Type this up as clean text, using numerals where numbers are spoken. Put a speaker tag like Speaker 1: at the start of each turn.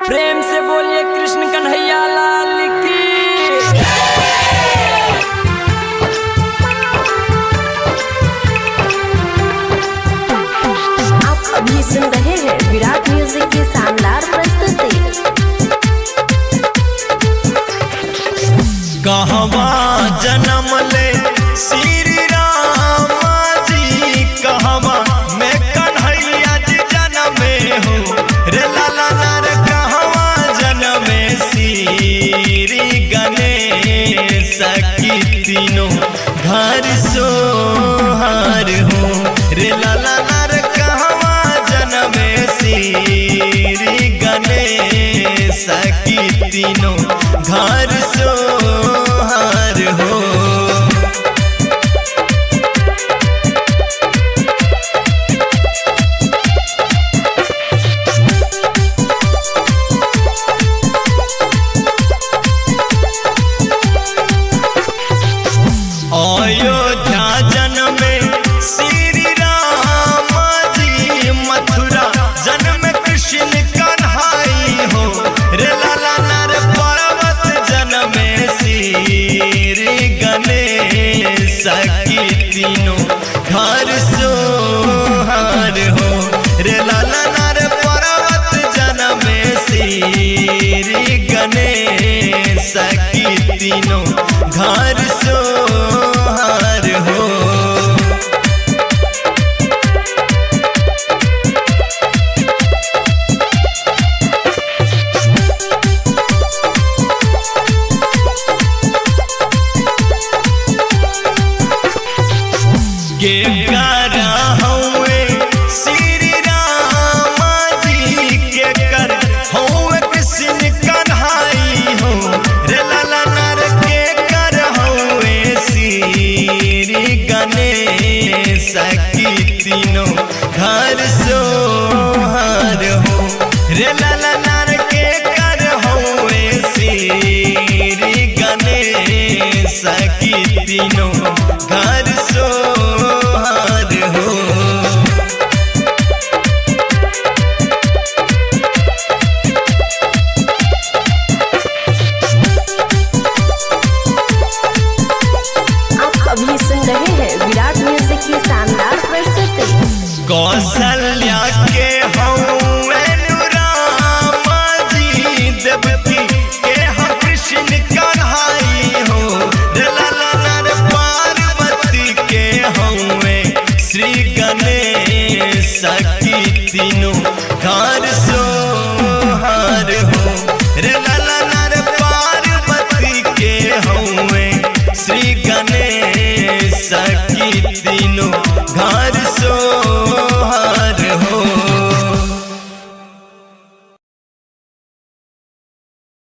Speaker 1: प्रेम से बोलिए कृष्ण कन्हैया लाल की।
Speaker 2: आप अभी सुन रहे हैं विराट म्यूजिक की शानदार प्रस्तुति।
Speaker 3: कहवा जन्म ले श्री राम जी, कहवा मैं कन्हैया जी जन्मे हूँ रे लाला नार। कहवा जन्मे श्री गणेश की तीनों घर सोहार हूँ रे लाला नार। कहवा जन्मे श्री गणेश की तीनों घर सोहार हो। अयोध्या जन्मे श्री राम जी, मथुरा जन्म कृष्ण कन्हई हो रे लाला नार। पर्वत जन्मे श्री गणेश की तीनों घर सोहार हो रे लाला नार। पर्वत जन्मे श्री गणेश की तीनों घर सोहार हो। के करा हौवे श्री राम जी, के कर हौवे कृष्ण कन्हई हो रे लाला नार। के कर हौवे श्री गणेश की तीनों घर सोहार हो रे लाला नार। के कर हौवे श्री गणेश की तीनों घर सो